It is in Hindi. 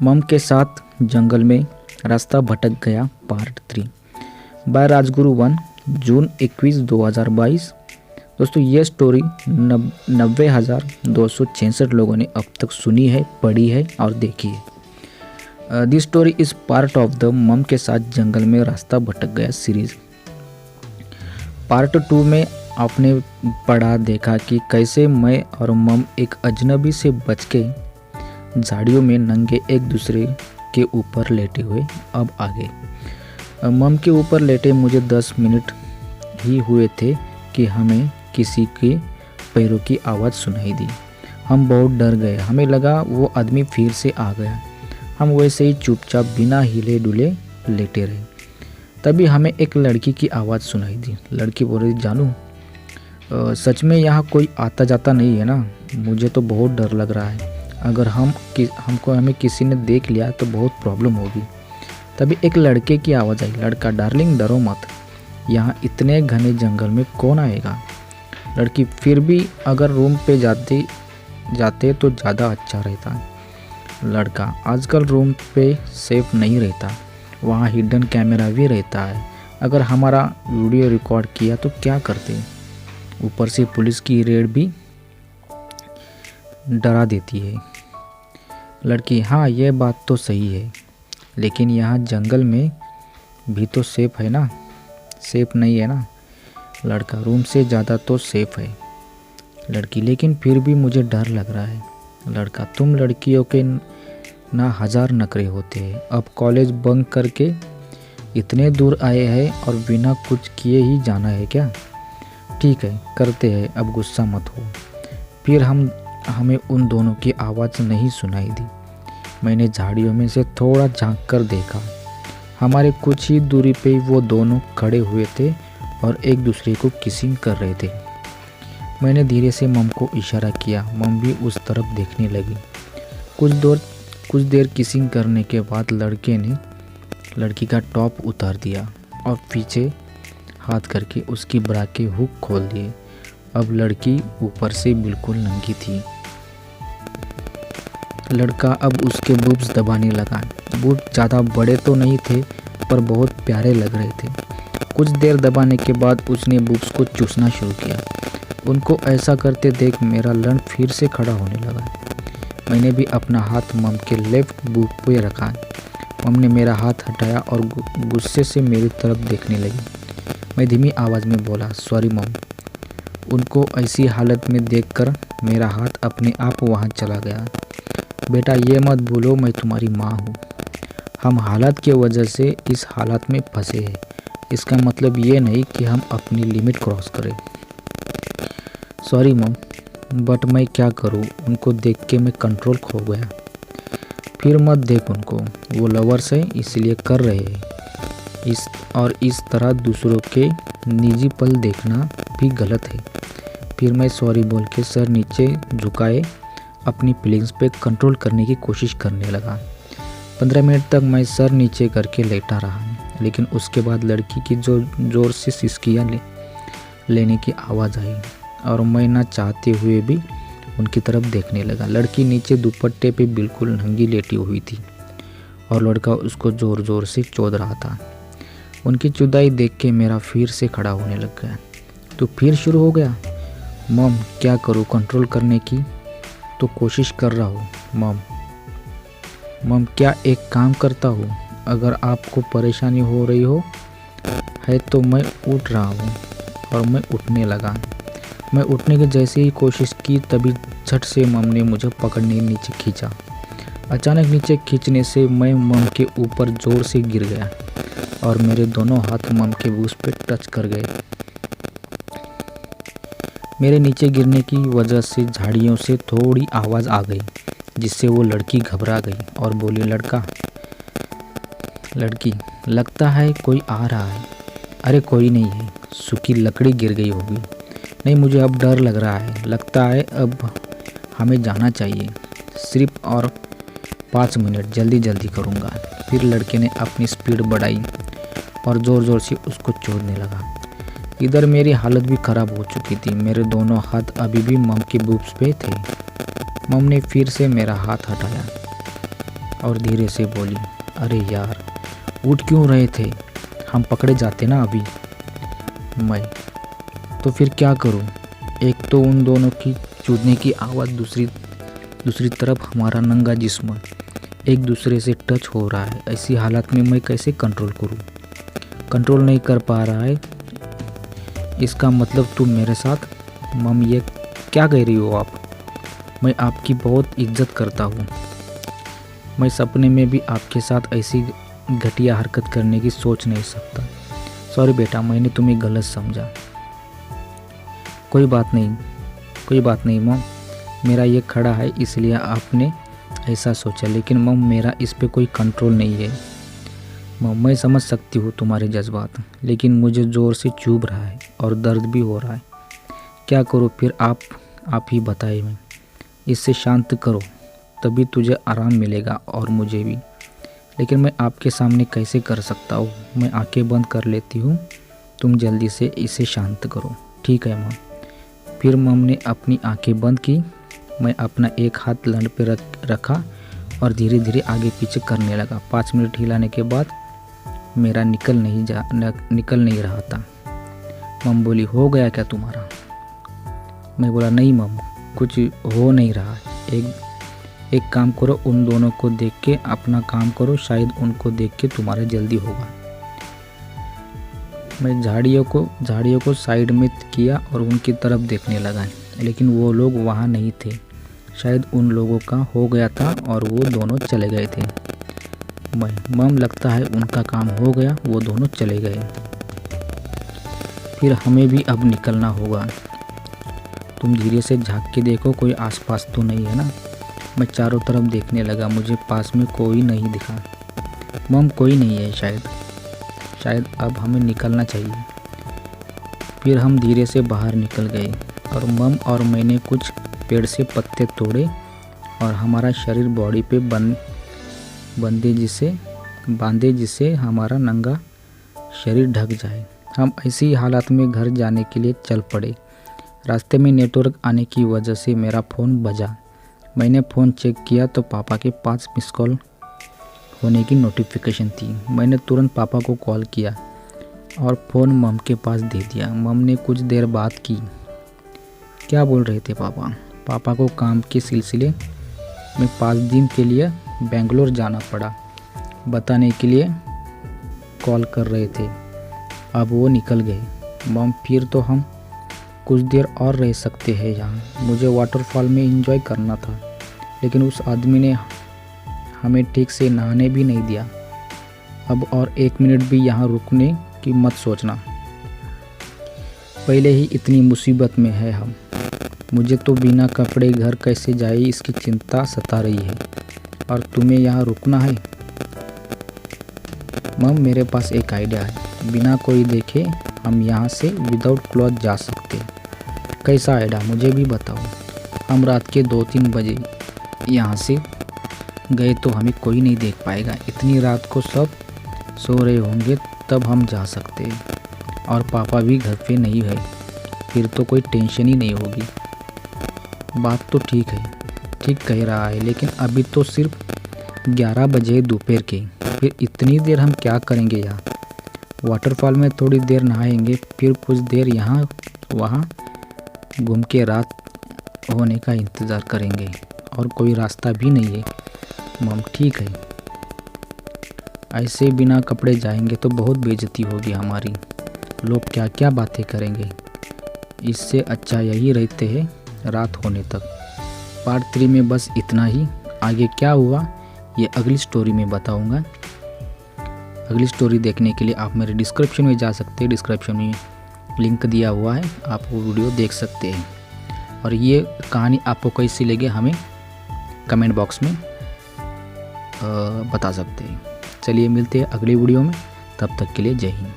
मम के साथ जंगल में रास्ता भटक गया पार्ट 3 बाय राजगुरु 1 जून 21 2022। दोस्तों ये स्टोरी 90,266 लोगों ने अब तक सुनी है, पढ़ी है और देखी है। This story is part of the मम के साथ जंगल में रास्ता भटक गया सीरीज़। पार्ट 2 में आपने पढ़ा देखा कि कैसे मैं और मम एक अजनबी से बच के झाड़ियों में नंगे एक दूसरे के ऊपर लेटे हुए। अब आगे मम के ऊपर लेटे मुझे 10 मिनट ही हुए थे कि हमें किसी के पैरों की आवाज़ सुनाई दी। हम बहुत डर गए, हमें लगा वो आदमी फिर से आ गया। हम वैसे ही चुपचाप बिना हिले डुले लेटे रहे। तभी हमें एक लड़की की आवाज़ सुनाई दी। लड़की बोल रही, जानू सच में यहाँ कोई आता जाता नहीं है ना? मुझे तो बहुत डर लग रहा है। अगर हमें किसी ने देख लिया तो बहुत प्रॉब्लम होगी। तभी एक लड़के की आवाज़ आई, लड़का डार्लिंग डरो मत, यहाँ इतने घने जंगल में कौन आएगा। लड़की फिर भी अगर रूम पे जाते तो ज़्यादा अच्छा रहता। लड़का आजकल रूम पे सेफ नहीं रहता, वहाँ हिडन कैमरा भी रहता है। अगर हमारा वीडियो रिकॉर्ड किया तो क्या करते। ऊपर से पुलिस की रेड भी डरा देती है। लड़की हाँ ये बात तो सही है, लेकिन यहाँ जंगल में भी तो सेफ है ना? सेफ नहीं है ना? लड़का रूम से ज़्यादा तो सेफ है। लड़की लेकिन फिर भी मुझे डर लग रहा है। लड़का तुम लड़कियों के ना 1000 नखरे होते हैं। अब कॉलेज बंक करके इतने दूर आए हैं और बिना कुछ किए ही जाना है क्या? ठीक है करते हैं, अब गुस्सा मत हो। फिर हमें उन दोनों की आवाज़ नहीं सुनाई दी। मैंने झाड़ियों में से थोड़ा झांक कर देखा। हमारे कुछ ही दूरी पे वो दोनों खड़े हुए थे और एक दूसरे को किसिंग कर रहे थे। मैंने धीरे से मम को इशारा किया। मम भी उस तरफ देखने लगी। कुछ देर किसिंग करने के बाद लड़के ने लड़की का टॉप उतार दिया और पीछे हाथ करके उसकी ब्रा के हुक खोल दिए। अब लड़की ऊपर से बिल्कुल नंगी थी। लड़का अब उसके बूब्स दबाने लगा। बूब्स ज़्यादा बड़े तो नहीं थे पर बहुत प्यारे लग रहे थे। कुछ देर दबाने के बाद उसने बूब्स को चूसना शुरू किया। उनको ऐसा करते देख मेरा लन फिर से खड़ा होने लगा। मैंने भी अपना हाथ मम के लेफ्ट बूब पे रखा। मम ने मेरा हाथ हटाया और गुस्से से मेरी तरफ देखने लगी। मैं धीमी आवाज़ में बोला, सॉरी मम। उनको ऐसी हालत में देखकर मेरा हाथ अपने आप वहाँ चला गया। बेटा ये मत भूलो मैं तुम्हारी माँ हूँ। हम हालात की वजह से इस हालत में फंसे हैं। इसका मतलब ये नहीं कि हम अपनी लिमिट क्रॉस करें। सॉरी मम, बट मैं क्या करूँ, उनको देख के मैं कंट्रोल खो गया। फिर मत देख उनको, वो लवर्स है इसलिए कर रहे हैं। इस तरह दूसरों के निजी पल देखना भी गलत है। फिर मैं सॉरी बोल के सर नीचे झुकाए अपनी फीलिंग्स पे कंट्रोल करने की कोशिश करने लगा। 15 मिनट तक मैं सर नीचे करके लेटा रहा, लेकिन उसके बाद लड़की की जोर से सिसकियाँ लेने की आवाज़ आई और मैं ना चाहते हुए भी उनकी तरफ देखने लगा। लड़की नीचे दुपट्टे पे बिल्कुल नंगी लेटी हुई थी और लड़का उसको ज़ोर ज़ोर से चोद रहा था। उनकी जुदाई देख के मेरा फिर से खड़ा होने लग गया। तो फिर शुरू हो गया। मम क्या करूँ, कंट्रोल करने की तो कोशिश कर रहा हूँ मम क्या एक काम करता हूँ, अगर आपको परेशानी हो रही हो है तो मैं उठ रहा हूँ। और मैं उठने लगा। मैं उठने की जैसे ही कोशिश की तभी झट से मम ने मुझे पकड़ने नीचे खींचा। अचानक नीचे खींचने से मैं मम के ऊपर जोर से गिर गया और मेरे दोनों हाथ मम के बूस पे टच कर गए। मेरे नीचे गिरने की वजह से झाड़ियों से थोड़ी आवाज़ आ गई, जिससे वो लड़की घबरा गई और बोली, लड़की लगता है कोई आ रहा है। अरे कोई नहीं है, सूखी लकड़ी गिर गई होगी। नहीं मुझे अब डर लग रहा है, लगता है अब हमें जाना चाहिए। सिर्फ और 5 मिनट, जल्दी करूँगा। फिर लड़के ने अपनी स्पीड बढ़ाई और ज़ोर से उसको चोदने लगा। इधर मेरी हालत भी ख़राब हो चुकी थी। मेरे दोनों हाथ अभी भी मम के बूब्स पे थे। मम ने फिर से मेरा हाथ हटाया। और धीरे से बोली, अरे यार उठ क्यों रहे थे, हम पकड़े जाते ना अभी। मैं, तो फिर क्या करूं? एक तो उन दोनों की चूदने की आवाज़, दूसरी तरफ हमारा नंगा जिस्म एक दूसरे से टच हो रहा है। ऐसी हालत में मैं कैसे कंट्रोल करूं? कंट्रोल नहीं कर पा रहा है। इसका मतलब तुम मेरे साथ? मम, ये क्या कह रही हो आप? मैं आपकी बहुत इज्जत करता हूँ। मैं सपने में भी आपके साथ ऐसी घटिया हरकत करने की सोच नहीं सकता। सॉरी बेटा, मैंने तुम्हें गलत समझा। कोई बात नहीं मम, मेरा ये खड़ा है इसलिए आपने ऐसा सोचा, लेकिन मम मेरा इस पे कोई कंट्रोल नहीं है। मम, मैं समझ सकती हूँ तुम्हारे जज्बात, लेकिन मुझे ज़ोर से चुभ रहा है और दर्द भी हो रहा है। क्या करो फिर? आप ही बताए। मैं इससे शांत करो, तभी तुझे आराम मिलेगा और मुझे भी। लेकिन मैं आपके सामने कैसे कर सकता हूँ? मैं आंखें बंद कर लेती हूँ, तुम जल्दी से इसे शांत करो। ठीक है मम। फिर मम ने अपनी आंखें बंद की। मैं अपना एक हाथ लंड पे रखा और धीरे धीरे आगे पीछे करने लगा। 5 मिनट हिलाने के बाद मेरा निकल नहीं रहा था। मम बोली, हो गया क्या तुम्हारा? मैं बोला, नहीं मम, कुछ हो नहीं रहा। एक काम करो, उन दोनों को देख के अपना काम करो, शायद उनको देख के तुम्हारा जल्दी होगा। मैं झाड़ियों को साइड में किया और उनकी तरफ देखने लगा, लेकिन वो लोग वहाँ नहीं थे। शायद उन लोगों का हो गया था और वो दोनों चले गए थे। मम, लगता है उनका काम हो गया, वो दोनों चले गए। फिर हमें भी अब निकलना होगा। तुम धीरे से झांक के देखो, कोई आसपास तो नहीं है ना? मैं चारों तरफ देखने लगा, मुझे पास में कोई नहीं दिखा। मम, कोई नहीं है शायद अब हमें निकलना चाहिए। फिर हम धीरे से बाहर निकल गए और मम और मैंने कुछ पेड़ से पत्ते तोड़े और हमारा शरीर बॉडी पे बांधे जिससे हमारा नंगा शरीर ढक जाए। हम ऐसी हालत में घर जाने के लिए चल पड़े। रास्ते में नेटवर्क आने की वजह से मेरा फ़ोन बजा। मैंने फ़ोन चेक किया तो पापा के 5 मिस कॉल होने की नोटिफिकेशन थी। मैंने तुरंत पापा को कॉल किया और फ़ोन मम के पास दे दिया। मम ने कुछ देर बात की। क्या बोल रहे थे पापा? पापा को काम के सिलसिले में 5 दिन के लिए बेंगलोर जाना पड़ा, बताने के लिए कॉल कर रहे थे। अब वो निकल गए। मम, फिर तो हम कुछ देर और रह सकते हैं यहाँ। मुझे वाटरफॉल में एंजॉय करना था, लेकिन उस आदमी ने हमें ठीक से नहाने भी नहीं दिया। अब और 1 मिनट भी यहाँ रुकने की मत सोचना। पहले ही इतनी मुसीबत में है हम। मुझे तो बिना कपड़े घर कैसे जाए इसकी चिंता सता रही है, और तुम्हें यहाँ रुकना है। मम, मेरे पास एक आइडिया है। बिना कोई देखे हम यहाँ से विदाउट क्लॉथ जा सकते। कैसा आइडिया? मुझे भी बताओ। हम रात के 2-3 बजे यहाँ से गए तो हमें कोई नहीं देख पाएगा। इतनी रात को सब सो रहे होंगे, तब हम जा सकते हैं, और पापा भी घर पे नहीं है। फिर तो कोई टेंशन ही नहीं होगी। बात तो ठीक है, ठीक कह रहा है, लेकिन अभी तो सिर्फ 11 बजे दोपहर के। फिर इतनी देर हम क्या करेंगे यहाँ? वाटरफॉल में थोड़ी देर नहाएंगे, फिर कुछ देर यहाँ वहाँ घूम के रात होने का इंतज़ार करेंगे, और कोई रास्ता भी नहीं है। मम, ठीक है। ऐसे बिना कपड़े जाएंगे तो बहुत बेइज्जती होगी हमारी, लोग क्या क्या बातें करेंगे। इससे अच्छा यही रहते हैं रात होने तक। पार्ट 3 में बस इतना ही। आगे क्या हुआ ये अगली स्टोरी में बताऊंगा। अगली स्टोरी देखने के लिए आप मेरे डिस्क्रिप्शन में जा सकते हैं। डिस्क्रिप्शन में लिंक दिया हुआ है, आप वो वीडियो देख सकते हैं। और ये कहानी आपको कैसी लगी हमें कमेंट बॉक्स में बता सकते हैं। चलिए मिलते हैं अगली वीडियो में, तब तक के लिए जय हिंद।